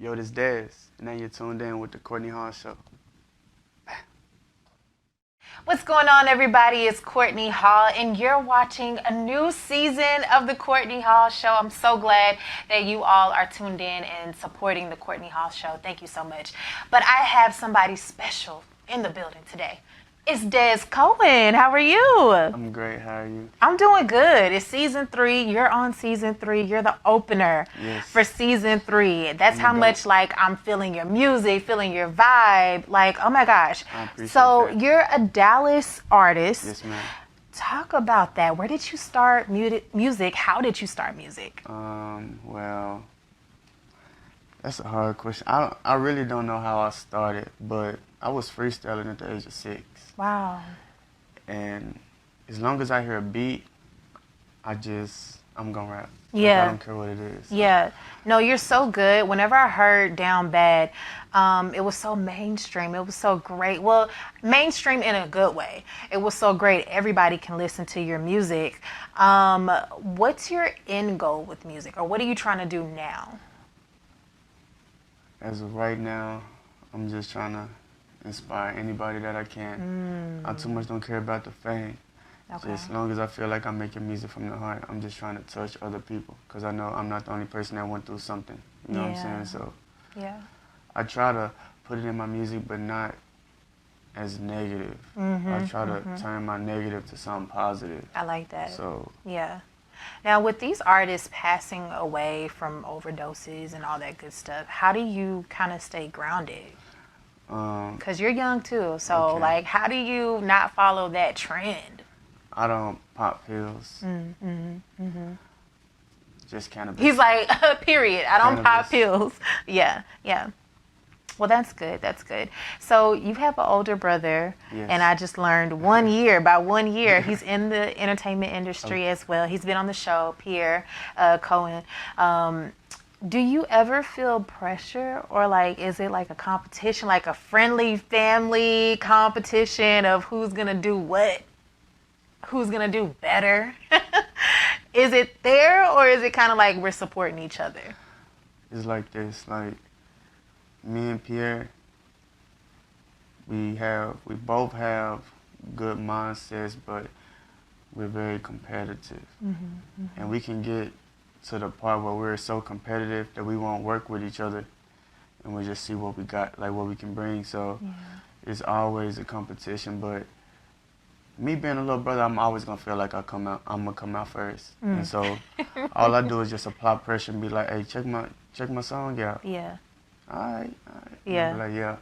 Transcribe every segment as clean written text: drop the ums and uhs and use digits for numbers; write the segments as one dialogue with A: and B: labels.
A: Yo, this Dez, and now you're tuned in with the Courtney Hall Show.
B: What's going on, everybody? It's Courtney Hall, and you're watching a new season of the Courtney Hall Show. I'm so glad that you all are tuned in and supporting the Courtney Hall Show. Thank you so much. But I have somebody special in the building today. It's Des Cohen. How are you?
A: I'm great. How are you?
B: I'm doing good. It's season 3. You're on season 3. You're the opener for season 3. That's how much like I'm feeling your music, feeling your vibe. Like, oh my gosh.
A: I appreciate
B: that. You're a Dallas artist.
A: Yes, ma'am.
B: Talk about that. Where did you start music? How did you start music?
A: Well, that's a hard question. I really don't know how I started, but I was freestyling at the age of 6.
B: Wow.
A: And as long as I hear a beat, I'm gonna rap.
B: Yeah.
A: Like, I don't care what it is. So.
B: Yeah. No, you're so good. Whenever I heard Down Bad, it was so mainstream. It was so great. Well, mainstream in a good way. It was so great. Everybody can listen to your music. What's your end goal with music, or what are you trying to do now?
A: As of right now, I'm just trying to inspire anybody that I can. I too much don't care about the fame.
B: Okay.
A: Just as long as I feel like I'm making music from the heart, I'm just trying to touch other people, because I know I'm not the only person that went through something. You know what I'm saying? So
B: yeah,
A: I try to put it in my music, but not as negative. I try to turn my negative to something positive.
B: I like that.
A: So
B: yeah. Now, with these artists passing away from overdoses and all that good stuff, how do you kind of stay grounded? Because you're young too, so like, how do you not follow that trend?
A: I don't pop pills. Just cannabis.
B: He's like, period. I don't pop
A: Cannabis.
B: pills. Yeah, yeah. Well, that's good. That's good. So you have an older brother, and I just learned about 1 year, he's in the entertainment industry as well. He's been on the show, Pierre Cohen. Do you ever feel pressure, or like, is it like a competition, like a friendly family competition of who's gonna do what, who's gonna do better? Is it there, or is it kind of like we're supporting each other?
A: It's like this, like me and Pierre, we both have good mindsets, but we're very competitive. And we can get to the part where we're so competitive that we won't work with each other, and we just see what we got, like what we can bring. So it's always a competition, but me being a little brother, I'm always gonna feel like I'm gonna come out first. And so all I do is just apply pressure and be like, hey, check my song out.
B: Yeah.
A: All right.
B: Yeah.
A: Like, yeah.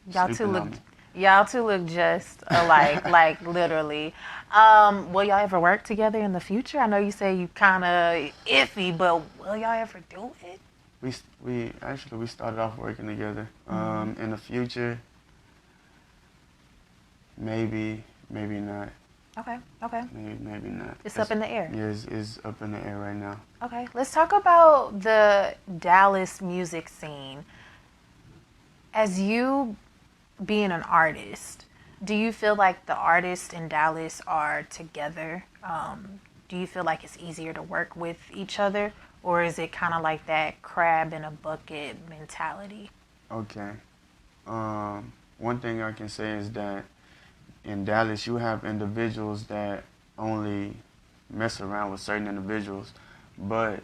B: Y'all two look just alike, like literally. Will y'all ever work together in the future? I know you say you kind of iffy, but will y'all ever do it?
A: We started off working together. In the future, maybe not.
B: Okay.
A: Maybe not.
B: It's up in the air.
A: Yeah, it's up in the air right now.
B: Okay, let's talk about the Dallas music scene. As you being an artist, do you feel like the artists in Dallas are together? Do you feel like it's easier to work with each other, or is it kind of like that crab in a bucket mentality?
A: Okay. One thing I can say is that in Dallas, you have individuals that only mess around with certain individuals, but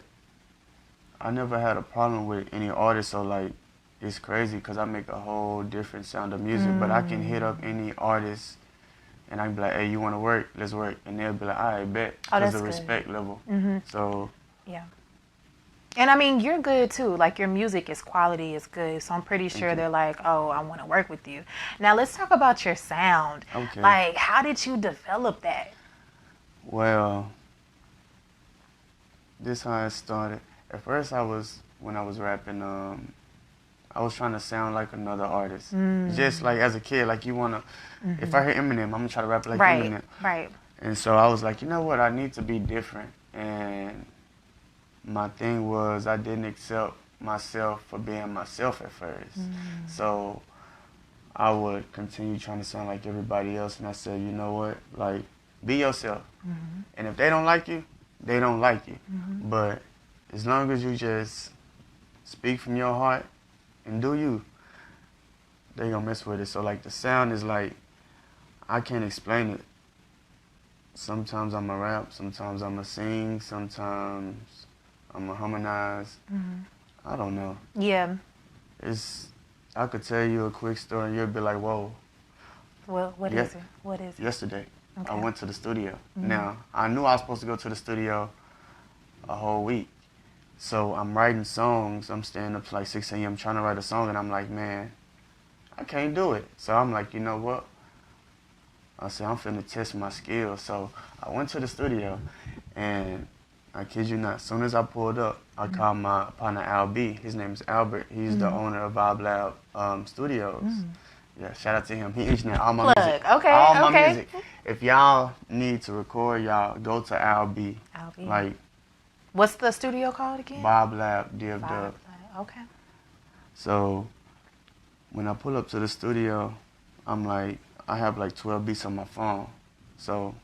A: I never had a problem with any artist. So like, it's crazy because I make a whole different sound of music, but I can hit up any artist and I can be like, hey, you want to work? Let's work. And they'll be like, all right, bet. Because the respect level. So
B: yeah. And I mean, you're good too. Like, your music is quality, is good. So I'm pretty sure they're like, oh, I want to work with you. Now let's talk about your sound.
A: Okay.
B: Like, how did you develop that?
A: Well, this how it started. At first, when I was rapping, I was trying to sound like another artist. Just like as a kid, like you wanna, if I hear Eminem, I'm gonna try to rap like Eminem.
B: Right.
A: And so I was like, you know what, I need to be different. And my thing was, I didn't accept myself for being myself at first. So I would continue trying to sound like everybody else, and I said, you know what, like, be yourself. And if they don't like you, they don't like you. But as long as you just speak from your heart and do you. They gonna mess with it. So like the sound is like, I can't explain it. Sometimes I'm a rap, sometimes I'm a sing, sometimes I'm a harmonize. I don't know.
B: Yeah.
A: I could tell you a quick story and you'll be like, whoa.
B: Well, what is it? What is it?
A: Yesterday,
B: okay.
A: I went to the studio. Now, I knew I was supposed to go to the studio a whole week. So I'm writing songs. I'm staying up to like 6 a.m. trying to write a song, and I'm like, man, I can't do it. So I'm like, you know what? I said, I'm finna test my skills. So I went to the studio, and I kid you not, as soon as I pulled up, I called my partner Al B. His name is Albert. He's the owner of Vibe Lab Studios. Yeah, shout out to him. He engineered all my music.
B: Okay,
A: all my music. If y'all need to record, y'all go to Al B.
B: Al B.
A: Like,
B: what's the studio called again?
A: Vibe Lab, Div Dub.
B: Okay.
A: So when I pull up to the studio, I'm like, I have like 12 beats on my phone. So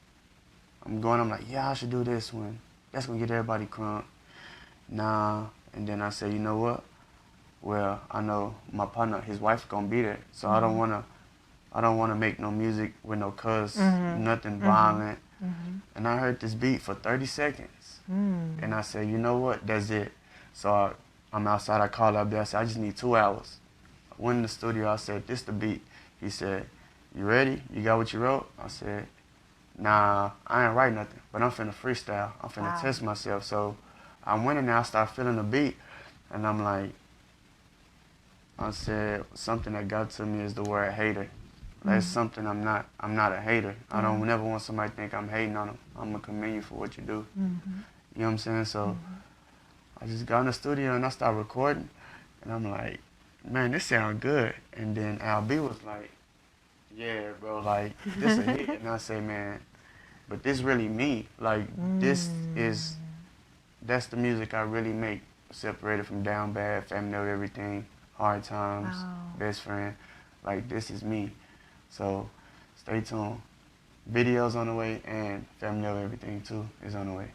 A: I'm like, yeah, I should do this one. That's gonna get everybody crunk. Nah, and then I say, you know what? Well, I know my partner, his wife gonna be there, so I don't wanna make no music with no cuss, nothing violent. And I heard this beat for 30 seconds, and I said, you know what? That's it. So I'm outside. I called up there. I said, I just need 2 hours. I went in the studio. I said, this the beat. He said, you ready? You got what you wrote? I said, nah, I ain't write nothing, but I'm finna freestyle. I'm finna test myself. So I went in there. I started feeling the beat, and I'm like, I said something that got to me is the word hater. That's something I'm not a hater. I don't never want somebody to think I'm hating on them. I'm gonna commend you for what you do. You know what I'm saying? So I just got in the studio and I started recording, and I'm like, man, this sound good. And then Al B was like, yeah, bro, like this a hit. And I say, man, but this really me. Like that's the music I really make. Separated from Down Bad, Family of Everything, Hard Times, Best Friend. Like, this is me. So stay tuned. Videos on the way, and Family of Everything too is on the way.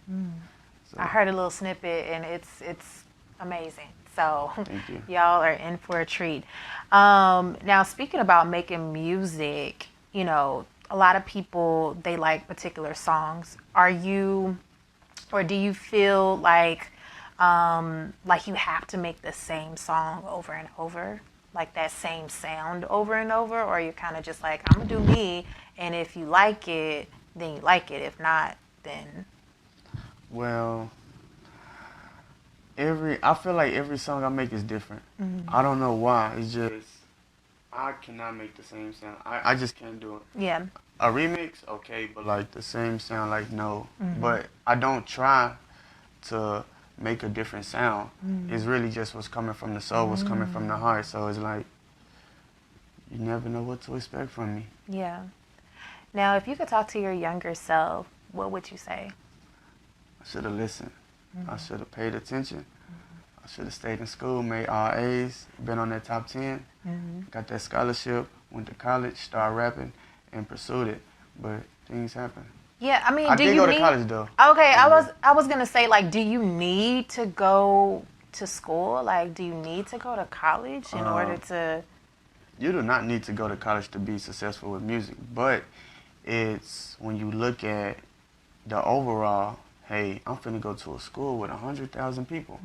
A: So,
B: I heard a little snippet, and it's amazing. So
A: thank you.
B: Y'all are in for a treat. Now, speaking about making music, you know, a lot of people, they like particular songs. Are you, or do you feel like you have to make the same song over and over, like that same sound over and over, or you're kind of just like, I'm gonna do me, and if you like it, then you like it. If not, then.
A: Well, I feel like every song I make is different. I don't know why. It's just I cannot make the same sound. I just can't do it.
B: Yeah.
A: A remix, okay, but like the same sound, like no. But I don't try to make a different sound. It's really just what's coming from the soul, what's coming from the heart. So it's like, you never know what to expect from me.
B: Yeah. Now, if you could talk to your younger self, what would you say?
A: I should have listened. I should have paid attention. I should have stayed in school, made all A's, been on that top 10, got that scholarship, went to college, started rapping, and pursued it. But things happen.
B: Yeah, I mean,
A: I
B: do
A: did
B: you
A: go
B: need,
A: to college though.
B: Okay, I was gonna say, like, do you need to go to school? Like, do you need to go to college in order to?
A: You do not need to go to college to be successful with music, but it's when you look at the overall. Hey, I'm finna go to a school with 100,000 people.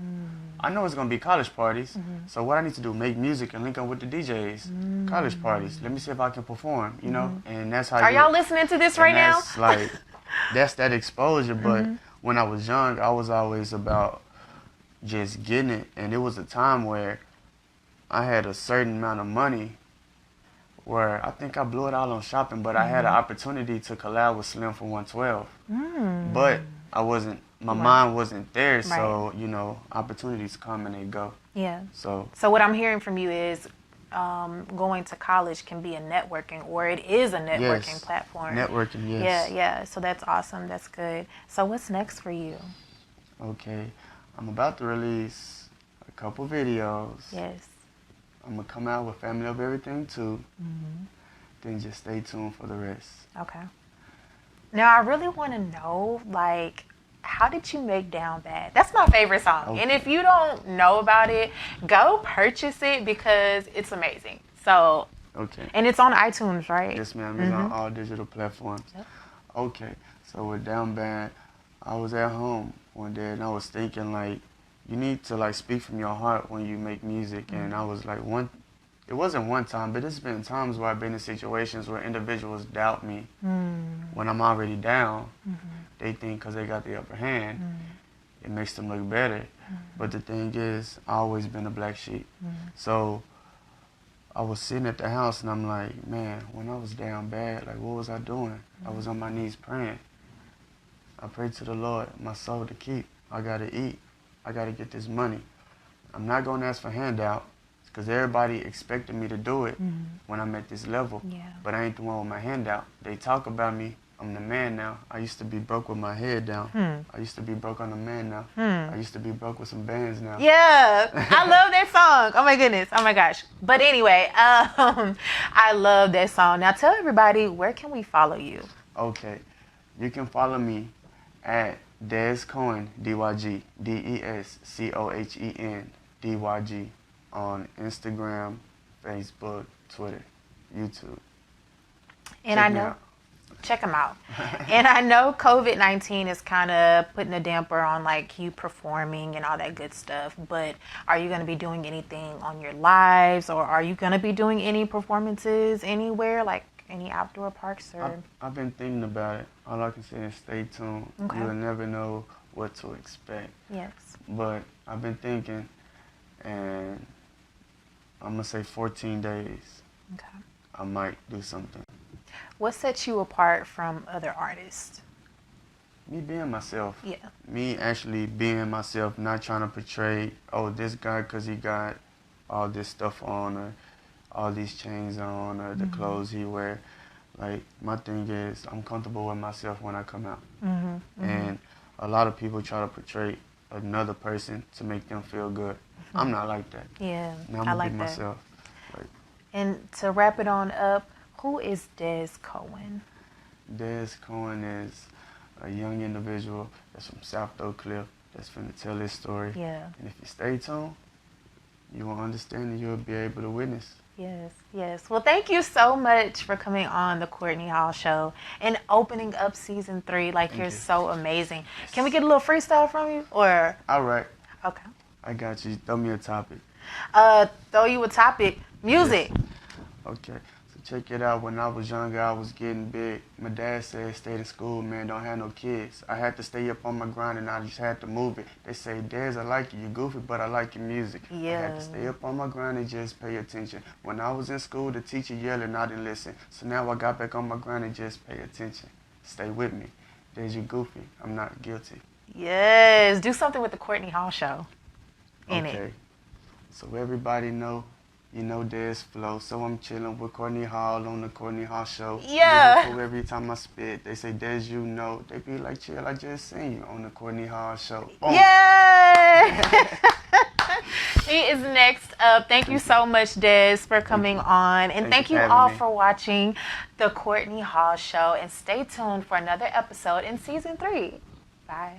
A: I know it's gonna be college parties, so what I need to do, make music and link up with the DJs. College parties. Let me see if I can perform, you know? And that's how
B: Are y'all listening to this right now?
A: That's like, that's that exposure, but when I was young, I was always about just getting it, and it was a time where I had a certain amount of money where I think I blew it all on shopping, but I had an opportunity to collab with Slim for 112. But I wasn't, my mind wasn't there, so, you know, opportunities come and they go.
B: Yeah.
A: So
B: what I'm hearing from you is going to college can be a networking, or it is a networking platform.
A: Networking, yes.
B: Yeah. So that's awesome. That's good. So what's next for you?
A: Okay. I'm about to release a couple videos.
B: Yes.
A: I'm going to come out with Family of Everything too. Then just stay tuned for the rest.
B: Okay. Now, I really want to know, like, how did you make Down Bad? That's my favorite song.
A: Okay.
B: And if you don't know about it, go purchase it because it's amazing. So,
A: okay.
B: And it's on iTunes, right?
A: Yes, ma'am. It's on all digital platforms.
B: Yep.
A: Okay. So with Down Bad, I was at home one day and I was thinking like, you need to like speak from your heart when you make music. And I was like, it wasn't one time, but it's been times where I've been in situations where individuals doubt me when I'm already down. They think because they got the upper hand, it makes them look better. But the thing is, I always been a black sheep. So I was sitting at the house and I'm like, man, when I was down bad, like what was I doing? I was on my knees praying. I prayed to the Lord, my soul to keep. I gotta eat. I gotta get this money. I'm not gonna ask for handout because everybody expected me to do it when I'm at this level.
B: Yeah.
A: But I ain't the one with my handout. They talk about me. I'm the man now. I used to be broke with my head down. I used to be broke on the man now. I used to be broke with some bands now.
B: Yeah, I love that song. Oh my goodness. Oh my gosh. But anyway, I love that song. Now tell everybody, where can we follow you?
A: Okay. You can follow me at Dez Cohen, D-Y-G, D-E-S-C-O-H-E-N, D-Y-G, on Instagram, Facebook, Twitter, YouTube.
B: And I know, check them out. And I know COVID-19 is kind of putting a damper on like you performing and all that good stuff, but are you going to be doing anything on your lives, or are you going to be doing any performances anywhere, like any outdoor parks? Or
A: I've been thinking about it. All I can say is stay tuned.
B: Okay.
A: You'll never know what to expect.
B: Yes.
A: But I've been thinking, and I'm going to say 14 days,
B: Okay.
A: I might do something.
B: What sets you apart from other artists?
A: Me being myself.
B: Yeah.
A: Me actually being myself, not trying to portray, oh, this guy because he got all this stuff on, or all these chains on, or the clothes he wear. Like, my thing is, I'm comfortable with myself when I come out. And a lot of people try to portray another person to make them feel good. I'm not like that.
B: Yeah,
A: Now I'm
B: I
A: gonna
B: like
A: be
B: that.
A: myself. Like,
B: And to wrap it on up, who is Des Cohen?
A: Dez Cohen is a young individual that's from South Oak Cliff that's finna tell his story.
B: Yeah.
A: And if you stay tuned, you will understand and you'll be able to witness.
B: Yes, yes. Well, thank you so much for coming on the Courtney Hall Show and opening up season 3. Like, you're so amazing. Yes. Can we get a little freestyle from you? Or
A: all right.
B: Okay.
A: I got you. Throw me a topic.
B: Throw you a topic. Music.
A: Yes. Okay. So check it out. When I was younger, I was getting big. My dad said, stay in school, man. Don't have no kids. I had to stay up on my grind, and I just had to move it. They say, Dez, I like you. You're goofy, but I like your music.
B: Yeah.
A: I had to stay up on my grind and just pay attention. When I was in school, the teacher yelled and I didn't listen. So now I got back on my grind and just pay attention. Stay with me. Dez, you're goofy. I'm not guilty.
B: Yes. Do something with the Courtney Hall Show.
A: Okay. So everybody know, you know Dez flow. So I'm chilling with Courtney Hall on the Courtney Hall Show.
B: Yeah.
A: Every time I spit, they say, Dez, you know. They be like, chill, I just seen you on the Courtney Hall Show. Oh.
B: Yeah. He is next up. Thank you so much, Des, for coming on. And thank you all for watching the Courtney Hall Show. And stay tuned for another episode in season 3. Bye.